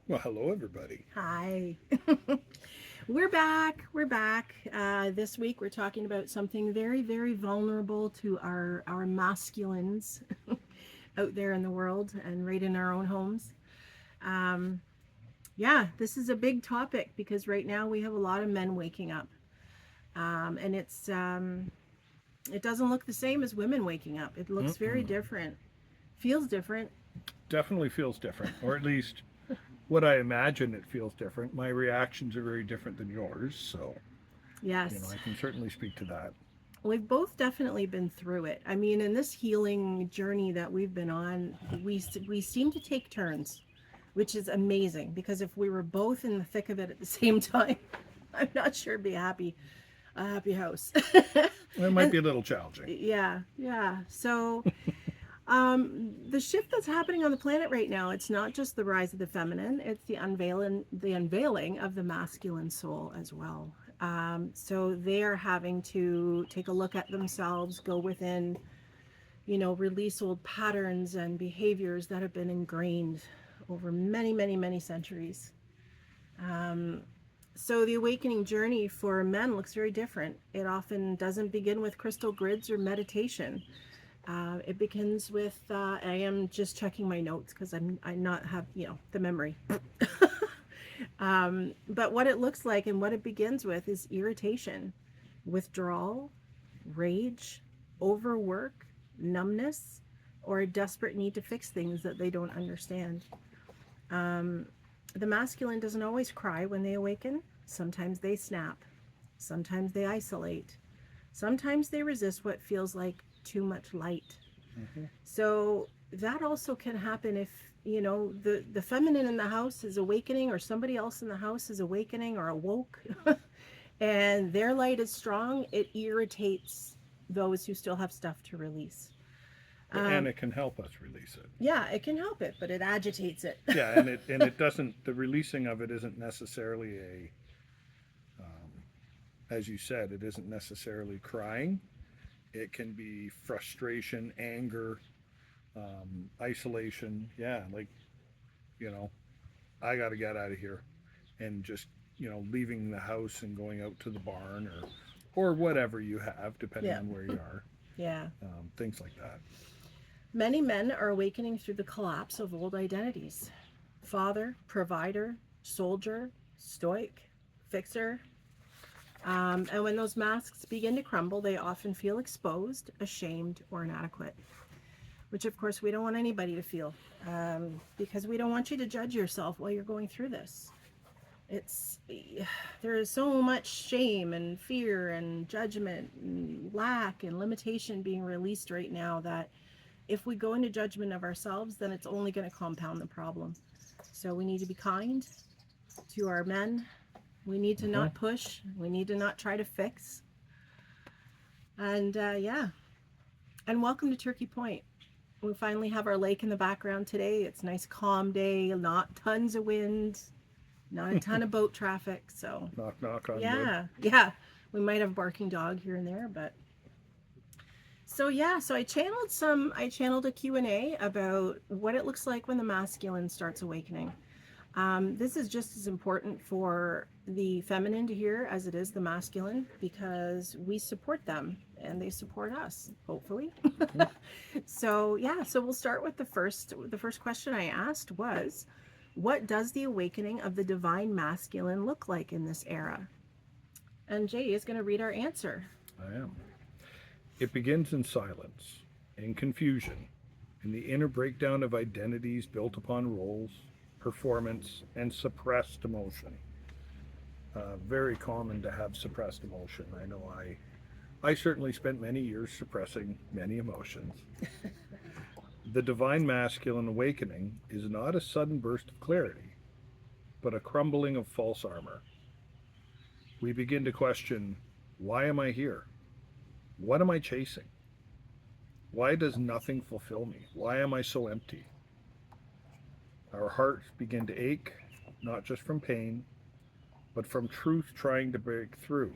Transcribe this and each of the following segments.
Well, hello, everybody. Hi. We're back. We're back. This week we're talking about something very, very vulnerable to our masculines out there in the world and right in our own homes. Um, yeah, this is a big topic because right now we have a lot of men waking up, and it doesn't look the same as women waking up. It looks very Mm-mm. different, feels different. Definitely feels different, or at least what I imagine it feels different. My reactions are very different than yours, so Yes, I can certainly speak to that. we've both definitely been through it. I mean, in this healing journey that we've been on, we seem to take turns, which is amazing because if we were both in the thick of it at the same time, I'm not sure it'd be a happy house. It might And be a little challenging. yeah, yeah. So, the shift that's happening on the planet right now, it's not just the rise of the feminine, it's the unveiling of the masculine soul as well. So they are having to take a look at themselves, go within, release old patterns and behaviors that have been ingrained over many, many, many centuries. Um, so the awakening journey for men looks very different. It often doesn't begin with crystal grids or meditation. It begins with I am just checking my notes because I'm not have the memory. But what it looks like and what it begins with is irritation, withdrawal, rage, overwork, numbness, or a desperate need to fix things that they don't understand. Um, the masculine doesn't always cry when they awaken. Sometimes they snap. Sometimes they isolate. Sometimes they resist what feels like too much light. Hmm. So that also can happen if the feminine in the house is awakening or somebody else in the house is awakening or awoke and their light is strong. It irritates those who still have stuff to release. And um, it can help us release it. yeah, it can help it, but it agitates it. Yeah, and it doesn't. The releasing of it isn't necessarily as you said, it isn't necessarily crying. It can be frustration, anger, isolation. Yeah, like you know, I got to get out of here, and just leaving the house and going out to the barn or whatever you have depending Yeah, on where you are, yeah. things like that. Many men are awakening through the collapse of old identities: father, provider, soldier, stoic, fixer. And when those masks begin to crumble, they often feel exposed, ashamed, or inadequate, which of course we don't want anybody to feel, because we don't want you to judge yourself while you're going through this. It's There is so much shame and fear and judgment and lack and limitation being released right now that if we go into judgment of ourselves, then it's only going to compound the problem. So we need to be kind to our men. We need to Hmm. not push. We need to not try to fix. And yeah, and welcome to Turkey Point. We finally have our lake in the background today. It's a nice calm day, not tons of wind, not a ton of boat traffic. So Knock knock on wood. yeah, yeah. We might have a barking dog here and there, but so yeah, so I channeled a Q&A about what it looks like when the masculine starts awakening. This is just as important for the feminine to hear as it is the masculine because we support them and they support us, hopefully. Hmm. So yeah, so we'll start with the first question I asked was, what does the awakening of the divine masculine look like in this era? And Jay is going to read our answer. I am. It begins in silence, in confusion, in the inner breakdown of identities built upon roles, performance, and suppressed emotion. Very common to have suppressed emotion. I know I certainly spent many years suppressing many emotions. The divine masculine awakening is not a sudden burst of clarity, but a crumbling of false armor. We begin to question, why am I here? What am I chasing? Why does nothing fulfill me? Why am I so empty? Our hearts begin to ache, not just from pain, but from truth trying to break through.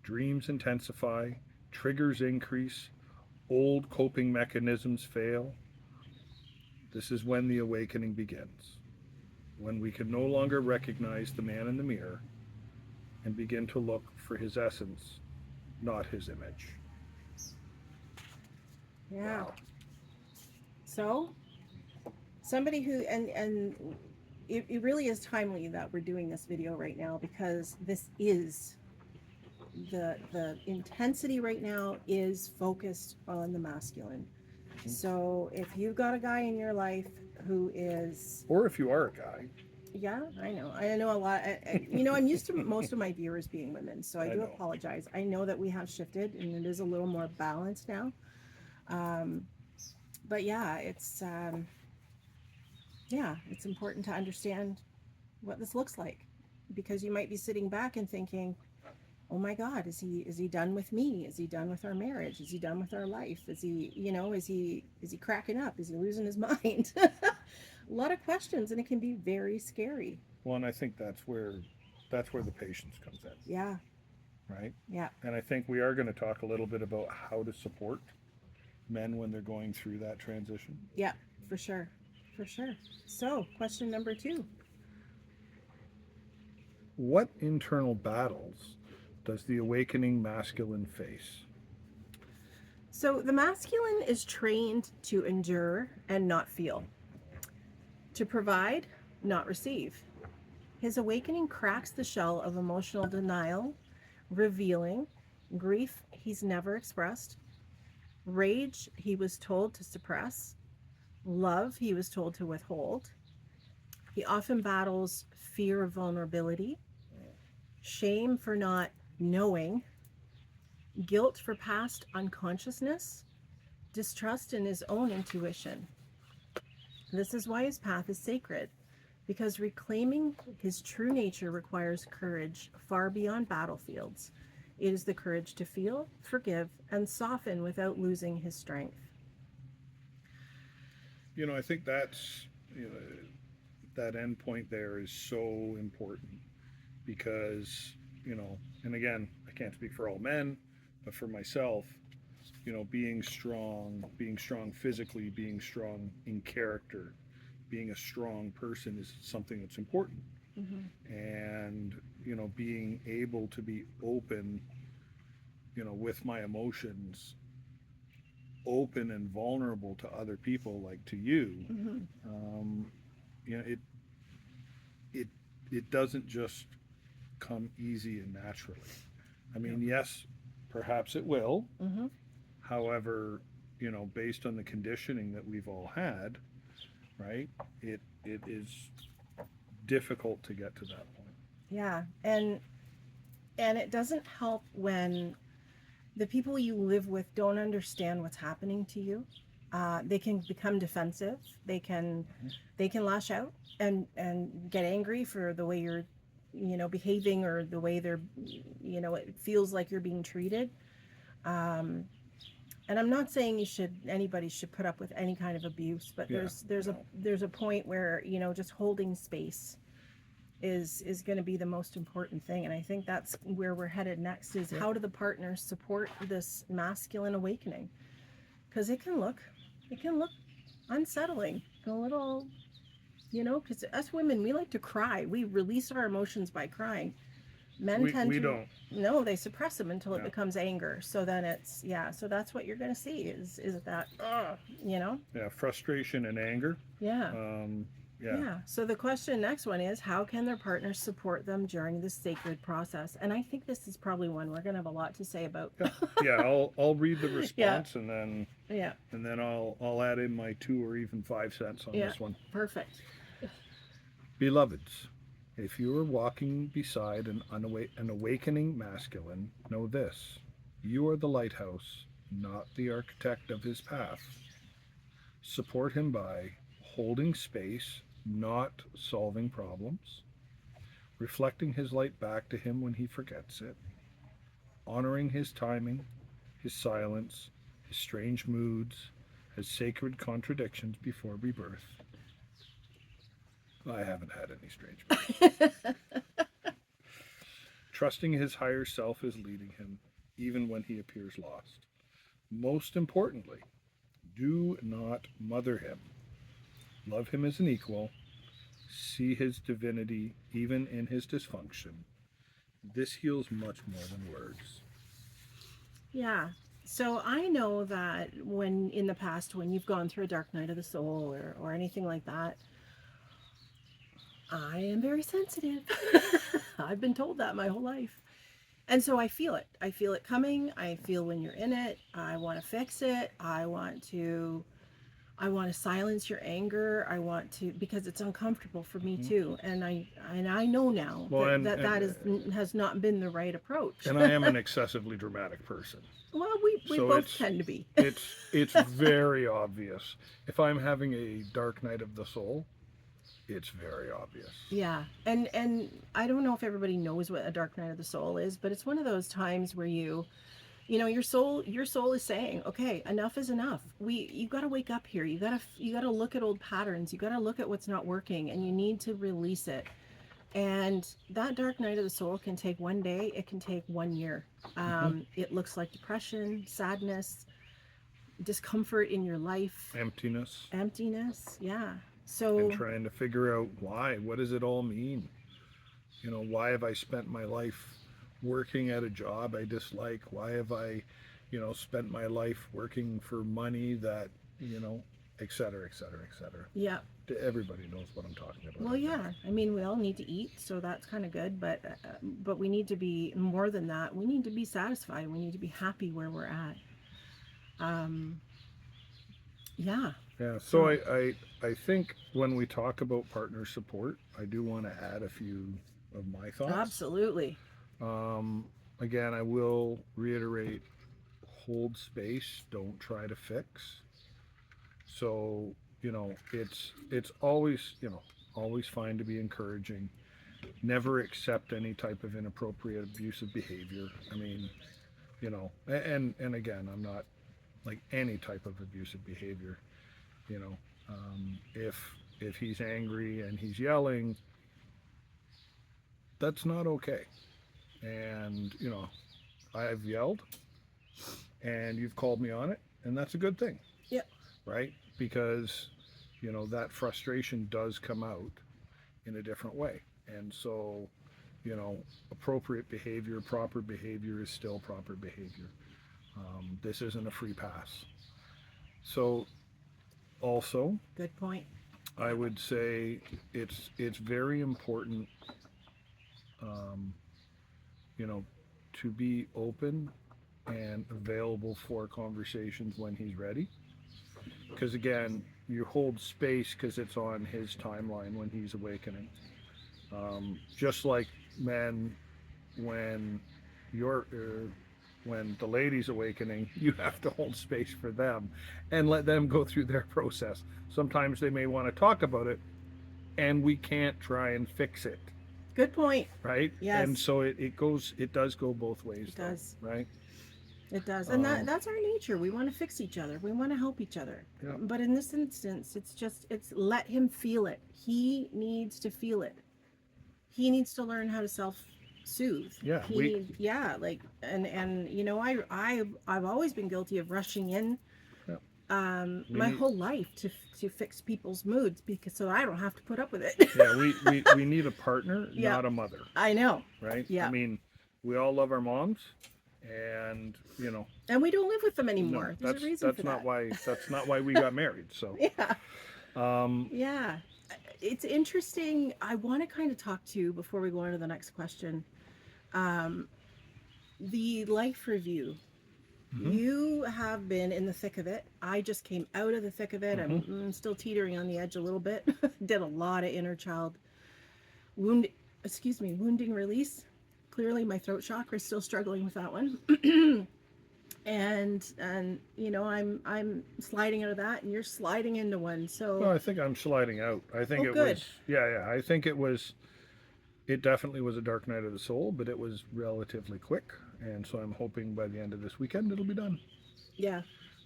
Dreams intensify, triggers increase, old coping mechanisms fail. This is when the awakening begins. when we can no longer recognize the man in the mirror and begin to look for his essence, not his image. Yeah. Wow. So, somebody who, and it really is timely that we're doing this video right now, because this is the intensity right now is focused on the masculine. So if you've got a guy in your life who is, Or if you are a guy, yeah, I know a lot. You know, I'm used to most of my viewers being women, so I I do know. apologize. I know that we have shifted and it is a little more balanced now. But yeah, it's important to understand what this looks like, because you might be sitting back and thinking, oh my God, is he done with me? Is he done with our marriage? Is he done with our life? Is he, is he cracking up? Is he losing his mind? A lot of questions, and it can be very scary. well, and I think that's where the patience comes in, Yeah, right? yeah, And I think we are going to talk a little bit about how to support men when they're going through that transition. yeah, for sure, for sure. So, question number 2. What internal battles does the awakening masculine face? So, the masculine is trained to endure and not feel, to provide, not receive. His awakening cracks the shell of emotional denial, revealing grief he's never expressed, rage he was told to suppress, love he was told to withhold. He often battles fear of vulnerability, shame for not knowing, guilt for past unconsciousness, distrust in his own intuition. This is why his path is sacred, because reclaiming his true nature requires courage far beyond battlefields. It is the courage to feel, forgive, and soften without losing his strength. I think that's, that end point there is so important because, and again, I can't speak for all men, but for myself, being strong physically, being strong in character, being a strong person is something that's important. Mm-hmm. And, being able to be open, with my emotions, open and vulnerable to other people, like to you, Mm-hmm. um, it it doesn't just come easy and naturally. I mean, yes, perhaps it will. Mm-hmm. However, based on the conditioning that we've all had, right, it is difficult to get to that point. Yeah, and it doesn't help when the people you live with don't understand what's happening to you. They can become defensive. They can lash out and get angry for the way you're, behaving, or the way they're, it feels like you're being treated. And I'm not saying anybody should put up with any kind of abuse, but Yeah, there's a point where, just holding space is going to be the most important thing. And I think that's where we're headed next, is how do the partners support this masculine awakening? Because it can look unsettling, a little, because us women, we like to cry. We release our emotions by crying. Men we don't. No, they suppress them until it Yeah. becomes anger. So then it's, so that's what you're going to see is that, Yeah, frustration and anger. yeah. Yeah. Yeah. So the next one is, how can their partners support them during this sacred process? And I think this is probably one we're going to have a lot to say about. Yeah, I'll read the response and then Yeah. I'll add in my 2 or even 5 cents on this one. Perfect. Beloveds, if you are walking beside an awakening masculine, know this: you are the lighthouse, not the architect of his path. Support him by holding space, not solving problems, reflecting his light back to him when he forgets it, honoring his timing, his silence, his strange moods, his sacred contradictions before rebirth. I haven't had any strange moods. Trusting his higher self is leading him, even when he appears lost. Most importantly, do not mother him. Love him as an equal. see his divinity even in his dysfunction. This heals much more than words. Yeah. So I know that when in the past, when you've gone through a dark night of the soul or anything like that, I am very sensitive. I've been told that my whole life. And so I feel it. I feel it coming. I feel when you're in it. I want to fix it. I want to silence your anger. I want to, because it's uncomfortable for me too. And I know now Well, that has not been the right approach. And I am an excessively dramatic person. Well, we So both tend to be. it's very obvious. If I'm having a dark night of the soul, it's very obvious. Yeah. And I don't know if everybody knows what a dark night of the soul is, but it's one of those times where your soul is saying, okay, enough is enough. You got to wake up here. You got to look at old patterns. You got to look at what's not working, and you need to release it. And that dark night of the soul can take one day. It can take 1 year. It looks like depression, sadness, discomfort in your life, emptiness. Yeah. So, And trying to figure out why. What does it all mean? Why have I spent my life working at a job I dislike? Why have I, spent my life working for money that, et cetera, et cetera, et cetera. yeah. Everybody knows what I'm talking about. Well, yeah. I mean, we all need to eat, so that's kind of good. But we need to be more than that. We need to be satisfied. We need to be happy where we're at. Yeah. Yeah. So I think when we talk about partner support, I do want to add a few of my thoughts. Absolutely. Again, I will reiterate: hold space. Don't try to fix. So it's always always fine to be encouraging. Never accept any type of inappropriate abusive behavior. I mean, and again, I'm not like any type of abusive behavior. If he's angry and he's yelling, that's not okay. And I've yelled, and you've called me on it, and that's a good thing. Yeah. Right? Because that frustration does come out in a different way. And so appropriate behavior, proper behavior is still proper behavior. This isn't a free pass. So also, Good point. I would say it's very important to be open and available for conversations when he's ready. Because again, you hold space because it's on his timeline when he's awakening. Just like men, when when the lady's awakening, you have to hold space for them and let them go through their process. Sometimes they may want to talk about it, and we can't try and fix it. Good point. Right? Yes. And so it does go both ways. It does. Right? It does. And that's our nature. We want to fix each other. We want to help each other. Yeah. But in this instance, it's let him feel it. He needs to feel it. He needs to learn how to self-soothe. Yeah. I've always been guilty of rushing in Yeah. whole life to fix people's moods so I don't have to put up with it. Yeah, we need a partner, Yeah. not a mother. I know. Right? Yeah. I mean, we all love our moms, and And we don't live with them no, anymore. There's a reason for that. that's not why we got married. So Yeah. um Yeah. It's interesting. I want to kind of talk to, before we go on to the next question, the life review. Mhm. You have been in the thick of it. I just came out of the thick of it. Mhm. I'm still teetering on the edge a little bit. Did a lot of inner child wounding release. Clearly my throat chakra is still struggling with that one. and I'm sliding out of that, and you're sliding into one. So well, I think I'm sliding out. I think Oh, it good. was I think it definitely was a dark night of the soul, but it was relatively quick, and so I'm hoping by the end of this weekend it'll be done. yeah.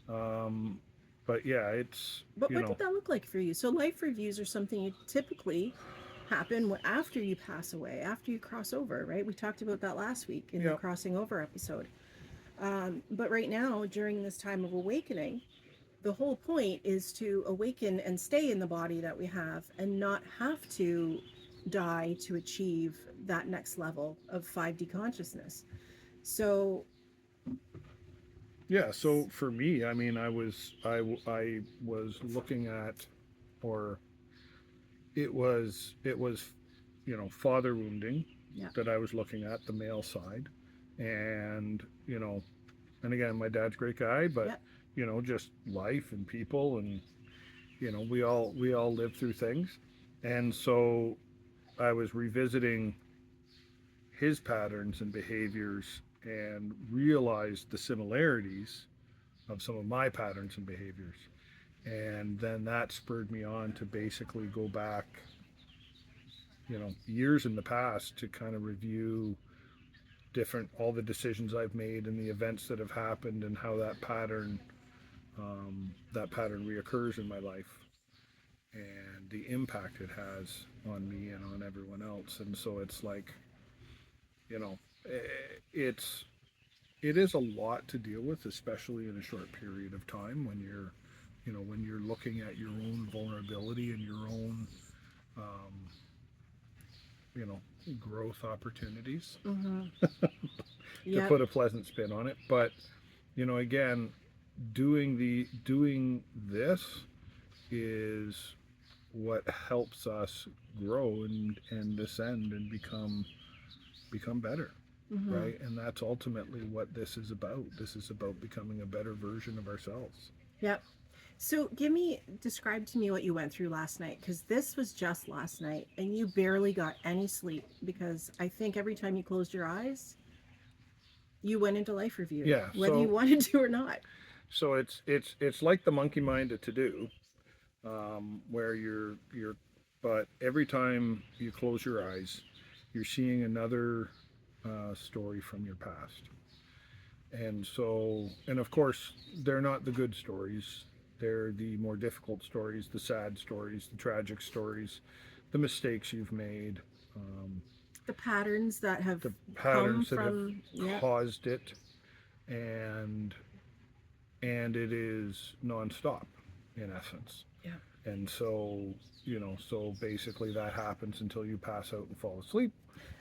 But yeah, it's But what did that look like for you? So life reviews are something you typically happen after you pass away, after you cross over, right? We talked about that last week in the Yeah. crossing over episode. But right now, during this time of awakening, the whole point is to awaken and stay in the body that we have and not have to die to achieve that next level of 5D consciousness. So, Yeah, so for me, I mean, I was looking at, or it was father wounding yeah. that I was looking at, the male side, and and again, my dad's a great guy, but Yeah. just life and people, and we all live through things, and so I was revisiting his patterns and behaviors and realized the similarities of some of my patterns and behaviors. And then that spurred me on to basically go back, years in the past to kind of review all the decisions I've made and the events that have happened and how that pattern reoccurs in my life and the impact it has on me and on everyone else. And so it's like, you know, it's it is a lot to deal with, especially in a short period of time when you're looking at your own vulnerability and your own um, you know growth opportunities, Mm-hmm. to Yep. put a pleasant spin on it. But again, doing this is what helps us grow and ascend and become better, Mm-hmm. right? And that's ultimately what this is about. This is about becoming a better version of ourselves. Yep. So, describe to me what you went through last night, because this was just last night and you barely got any sleep because I think every time you closed your eyes, you went into life review, Yeah, whether you wanted to or not. so it's like the monkey mind to do, where you're but every time you close your eyes, you're seeing another story from your past. And so, and of course, they're not the good stories. They're the more difficult stories, the sad stories, the tragic stories, the mistakes you've made, um, The patterns that have the come patterns that have from, yeah, caused it, and it is nonstop, in essence. yeah, And so, so basically that happens until you pass out and fall asleep,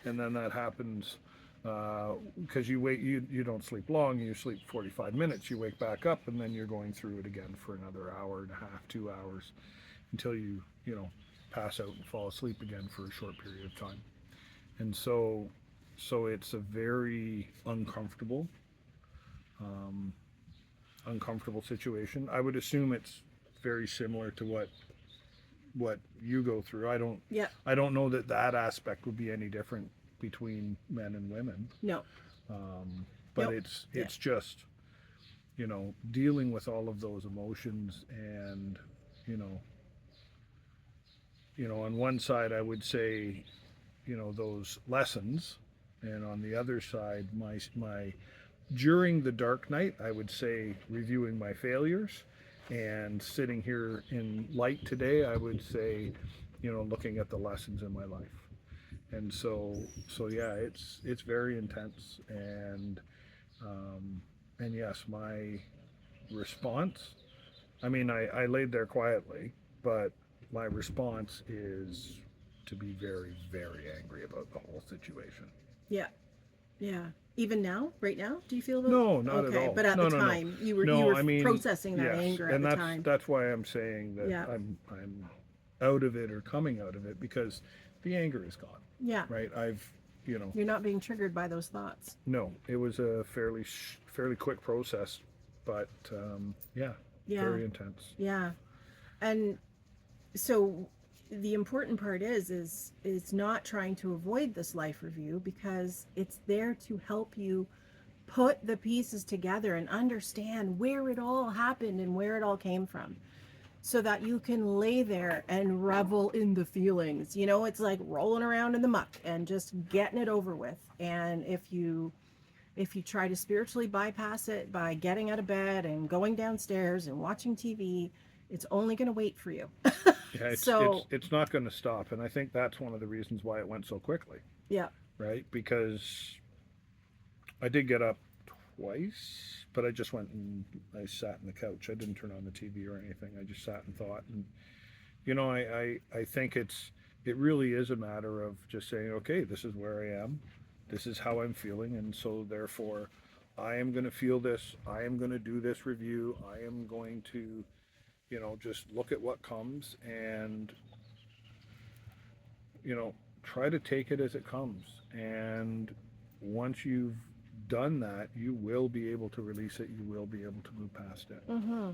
and then that happens because you don't sleep long. You sleep 45 minutes. You wake back up, and then you're going through it again for another hour and a half, 2 hours, until you pass out and fall asleep again for a short period of time. And so it's a very um, uncomfortable situation. I would assume it's very similar to what you go through. I don't yeah, I don't know that aspect would be any different between men and women. no, But nope, yeah, it's just dealing with all of those emotions, and you know on one side I would say those lessons, and on the other side my during the dark night I would say reviewing my failures, and sitting here in light today I would say looking at the lessons in my life. And so yeah, it's very intense, um, and yes, my response, I mean, I laid there quietly, but my response is to be very, very angry about the whole situation. yeah, yeah. Even now, right now, do you feel about No, not at okay? all. But at the No, no, no. time, you were No, I mean, processing that yes, anger at and the that's time. that's why I'm saying that Yeah, I'm out of it or coming out of it, because the anger is gone, yeah. right? You're not being triggered by those thoughts. No, it was a fairly quick process, but yeah, Yeah, very intense. yeah. And so the important part is not trying to avoid this life review, because it's there to help you put the pieces together and understand where it all happened and where it all came from, so that you can lay there and revel in the feelings. It's like rolling around in the muck and just getting it over with. And if you try to spiritually bypass it by getting out of bed and going downstairs and watching TV, it's only going to wait for you. Yeah, it's it's So, it's not going to stop, and I think that's one of the reasons why it went so quickly, yeah. right? Because I did get up twice, but I just went and I sat in the couch. I didn't turn on the TV or anything. I just sat and thought. And I think it really is a matter of just saying, okay, this is where I am, this is how I'm feeling, and so therefore, I am going to feel this. I am going to do this review. I am going to, just look at what comes and try to take it as it comes. And once you've done that, you will be able to release it. You will be able to move past it. Mm-hmm.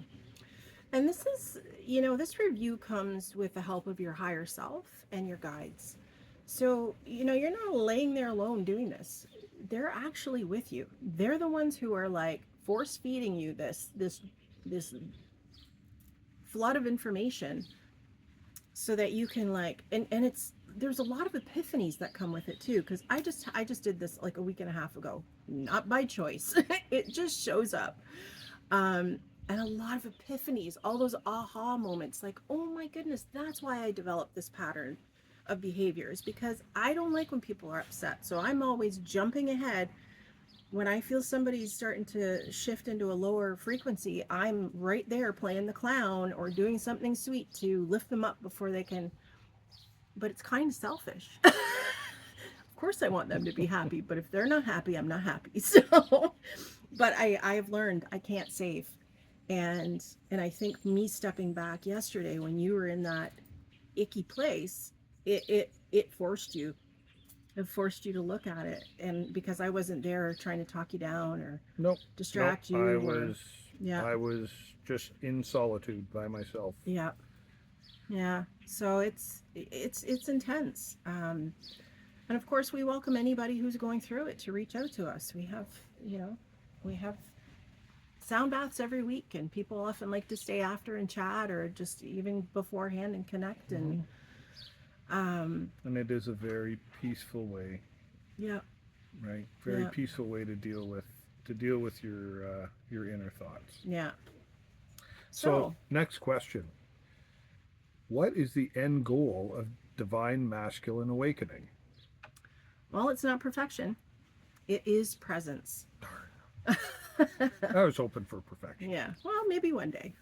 And this is, this review comes with the help of your higher self and your guides. So, you're not laying there alone doing this. They're actually with you. They're the ones who are like force feeding you this flood of information so that you can and there's a lot of epiphanies that come with it too, because I just did this like a week and a half ago, not by choice. It just shows up. And a lot of epiphanies, all those aha moments, like, oh my goodness, that's why I developed this pattern of behaviors, because I don't like when people are upset. So I'm always jumping ahead. When I feel somebody's starting to shift into a lower frequency, I'm right there playing the clown or doing something sweet to lift them up before they can. But it's kind of selfish. Of course I want them to be happy, but if they're not happy, I'm not happy. So, but I've learned I can't save. And I think me stepping back yesterday when you were in that icky place, it forced you. It forced you to look at it. And because I wasn't there trying to talk you down or distract you. I was just in solitude by myself. Yeah. Yeah. So it's intense. And of course we welcome anybody who's going through it to reach out to us. We have sound baths every week, and people often like to stay after and chat or just even beforehand and connect. And and it is a very peaceful way. Yeah. Right. Very peaceful way to deal with your inner thoughts. Yeah. So next question. What is the end goal of divine masculine awakening? Well, it's not perfection. It is presence. Darn. I was hoping for perfection. Yeah. Well, maybe one day.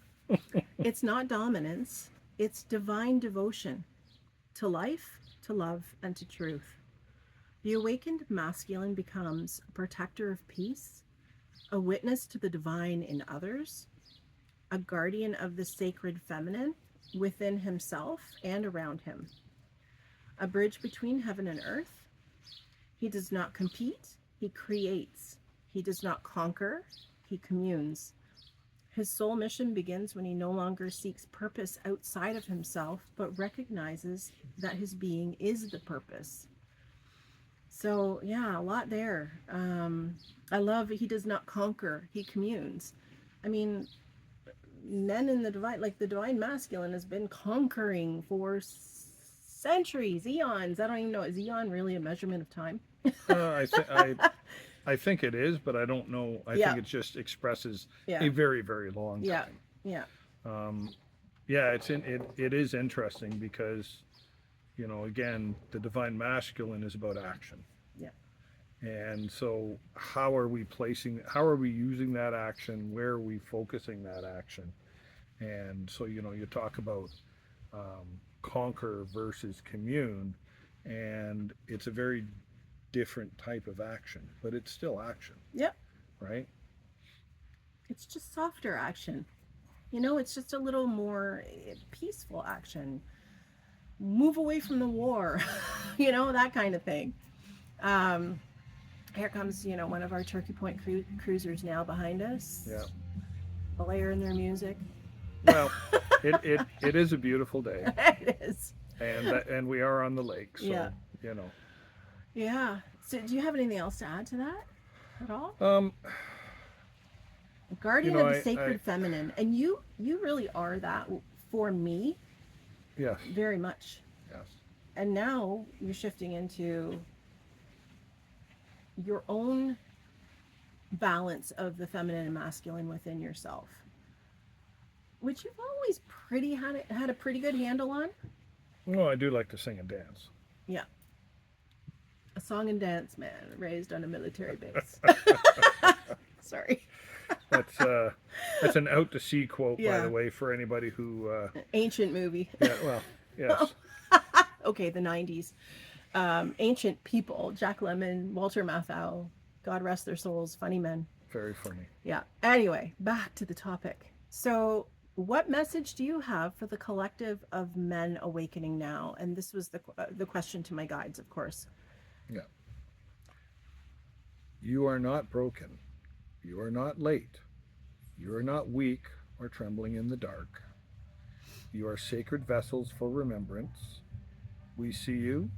It's not dominance. It's divine devotion to life, to love, and to truth. The awakened masculine becomes a protector of peace, a witness to the divine in others, a guardian of the sacred feminine within himself and around him, a bridge between heaven and earth. He does not compete, he creates. He does not conquer, he communes. His soul mission begins when he no longer seeks purpose outside of himself, but recognizes that his being is the purpose. So, yeah, a lot there. I love he does not conquer, he communes. I mean, men in the divine masculine has been conquering for centuries, eons. I don't even know, is eon really a measurement of time? I think it is, but I don't know. I think it just expresses a very, very long time. It is interesting because, again, the divine masculine is about action. Yeah. And so how are we using that action? Where are we focusing that action? And so, you talk about conquer versus commune, and it's a very different type of action, but it's still action. Yep. Right? It's just softer action. It's just a little more peaceful action. Move away from the war, that kind of thing. Here comes, one of our Turkey Point cruisers now behind us. Yeah. Blaring their music. Well, it is a beautiful day. It is. And we are on the lake, so, Yeah. So do you have anything else to add to that at all? Guardian of the sacred feminine. And you really are that for me. Yes. Very much. Yes. And now you're shifting into your own balance of the feminine and masculine within yourself, which you've always had a pretty good handle on. Well, I do like to sing and dance. Yeah. A song and dance man raised on a military base. Sorry. That's an out to sea quote, by the Yeah. way, for anybody who Ancient movie. yeah, well, yes. Okay, the 90s. Ancient people, Jack Lemmon, Walter Matthau, God rest their souls, funny men. Very funny. Yeah. Anyway, back to the topic. So, what message do you have for the collective of men awakening now? And this was the question to my guides, of course. Yeah. You are not broken. You are not late. You are not weak or trembling in the dark. You are sacred vessels for remembrance. We see you.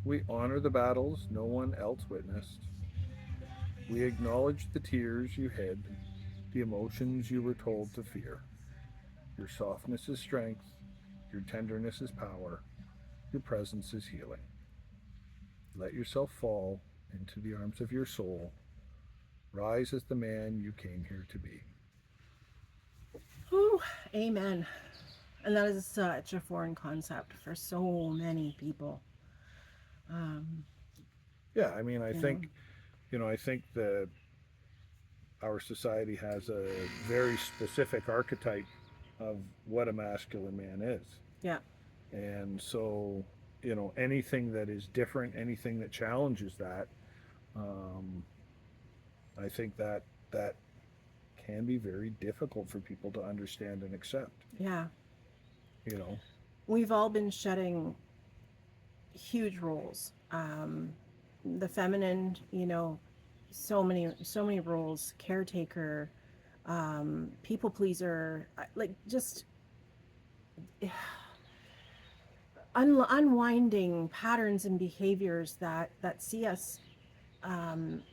We honor the battles no one else witnessed. We acknowledge the tears you hid, the emotions you were told to fear. Your softness is strength. Your tenderness is power. Your presence is healing. Let yourself fall into the arms of your soul. Rise as the man you came here to be. Whew, amen. And that is such a foreign concept for so many people. Yeah, I mean, I You think, know, I think that our society has a very specific archetype of what a masculine man is. yeah, And so, anything that is different, anything that challenges that, um, I think that can be very difficult for people to understand and accept. yeah. You know, We've all been shedding huge roles. The feminine, so many roles: caretaker, people pleaser, like just unwinding patterns and behaviors that see us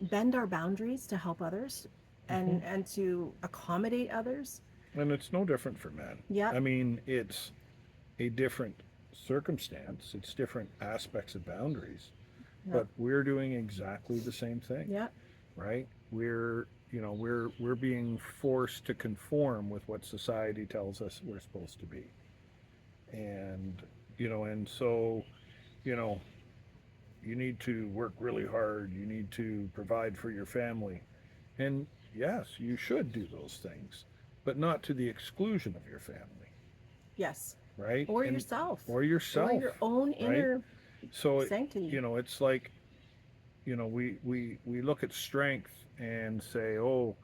bend our boundaries to help others hmm and to accommodate others. and it's no different for men. Yeah, I mean, it's a different circumstance. It's different aspects of boundaries, yeah, but we're doing exactly the same thing, yeah, right? We're being forced to conform with what society tells us we're supposed to be. And and so, you know, you need to work really hard, you need to provide for your family. And yes, you should do those things, but not to the exclusion of your family, yes, right? or And yourself, or or yourself, your own right? inner So, sanctity. it's like, we look at strength and say, oh,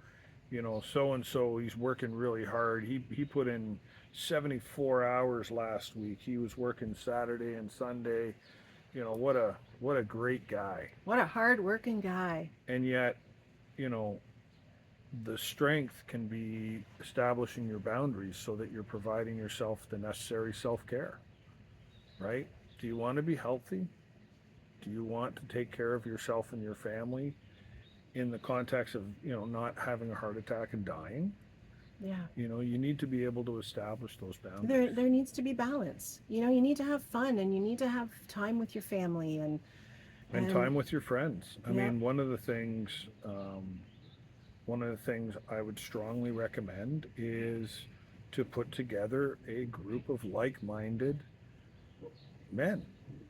so and so, he's working really hard. He put in 74 hours last week. He was working Saturday and Sunday. What a great guy. What a hard working guy. And yet, you know, the strength can be establishing your boundaries so that you're providing yourself the necessary self-care, right? Do you want to be healthy? Do you want to take care of yourself and your family in the context of, not having a heart attack and dying? Yeah. You need to be able to establish those boundaries There needs to be balance. You need to have fun and you need to have time with your family and and time with your friends. I yeah. mean, one of the things I would strongly recommend is to put together a group of like-minded men.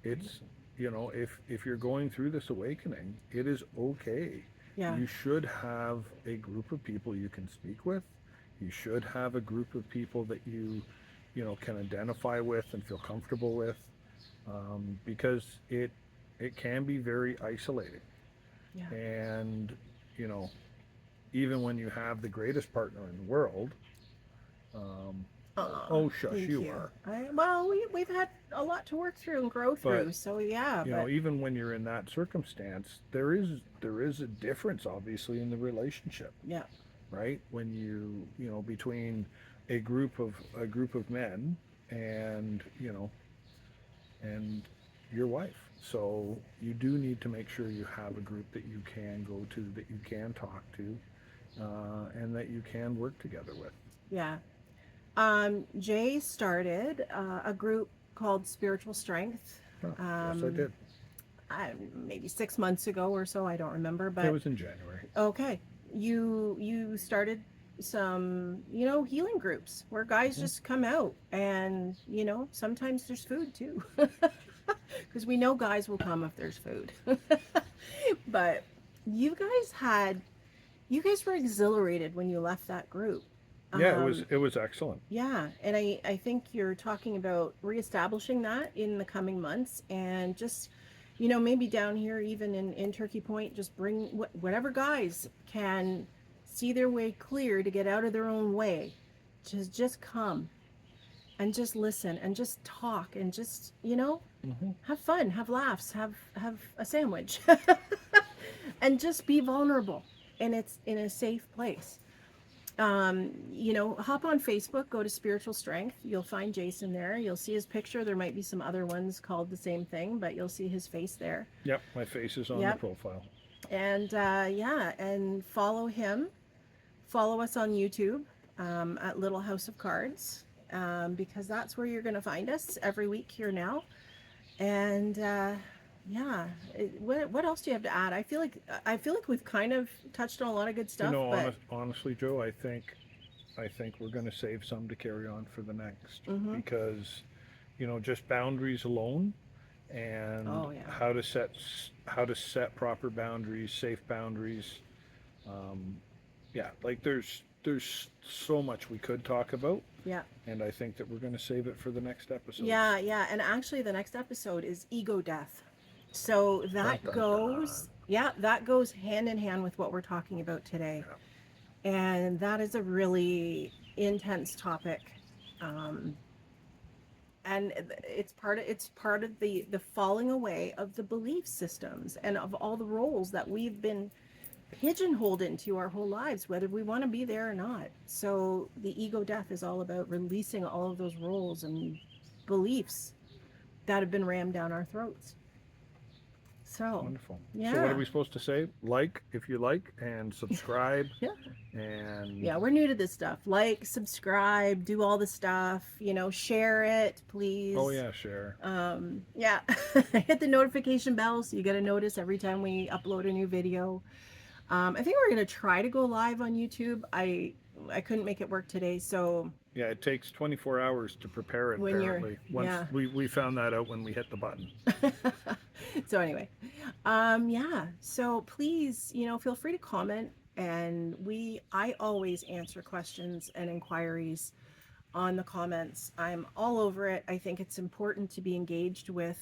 It's, if you're going through this awakening, it is okay. Yeah. You should have a group of people you can speak with. You should have a group of people that can identify with and feel comfortable with, because it can be very isolating. Yeah. And you know, even when you have the greatest partner in the world, um, oh shush, Thank you you. are. Well, we've had a lot to work through and grow But through. So yeah, but even when you're in that circumstance, there is a difference, obviously, in the relationship, yeah. right? When between a group of men and and your wife. So you do need to make sure you have a group that you can go to, that you can talk to, and that you can work together with. Yeah. Jay started a group called Spiritual Strength. Huh, yes, I Um, did. Maybe 6 months ago or so. I don't remember, It but was in January. okay. You started some healing groups where guys hmm just come out and sometimes there's food too because we know guys will come if there's food. But you guys had you guys were exhilarated when you left that group. Yeah, Um, it was excellent. yeah, and I think you're talking about reestablishing that in the coming months, and just, maybe down here, even in Turkey Point, just bring whatever guys can see their way clear to get out of their own way. Just come and just listen and just talk and just, Hmm. have fun, have laughs, have a sandwich, and just be vulnerable. And it's in a safe place. Hop on Facebook, go to Spiritual Strength. You'll find Jason there. You'll see his picture. There might be some other ones called the same thing, but you'll see his face there. Yep, my face is on the Yep. profile. And yeah, and follow him. Follow us on YouTube at Little House of Cards, because that's where you're going to find us every week here now. And yeah, what else do you have to add? I feel like we've kind of touched on a lot of good stuff, but Honestly, Joe, I think we're going to save some to carry on for the next, Mhm. because, just boundaries alone, and Oh, yeah. how to set proper boundaries, safe boundaries. Yeah, like there's so much we could talk about, Yeah. and I think that we're going to save it for the next episode. Yeah, yeah, and actually the next episode is ego death. So that Dun, dun, goes, yeah, that goes hand in hand with what we're talking about today. And that is a really intense topic. Um, and it's part of the falling away of the belief systems and of all the roles that we've been pigeonholed into our whole lives, whether we want to be there or not. So the ego death is all about releasing all of those roles and beliefs that have been rammed down our throats. So Wonderful. yeah. So what are we supposed to say? Like, if you like, and subscribe. Yeah. And Yeah, we're new to this stuff. Like, subscribe, do all the stuff, share it, please. Oh yeah, share. Yeah. Hit the notification bell so you get a notice every time we upload a new video. I think we're gonna try to go live on YouTube. I couldn't make it work today, so Yeah, it takes 24 hours to prepare it, When you're- apparently. Once yeah. we found that out when we hit the button. so anyway, yeah. So please, feel free to comment, and I always answer questions and inquiries on the comments. I'm all over it. I think it's important to be engaged with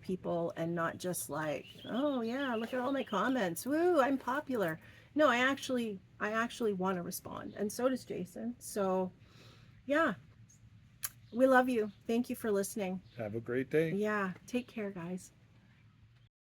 people and not just like, oh yeah, look at all my comments. Woo, I'm popular. No, I actually want to respond, and so does Jason. So yeah, we love you. Thank you for listening. Have a great day. Yeah, take care, guys.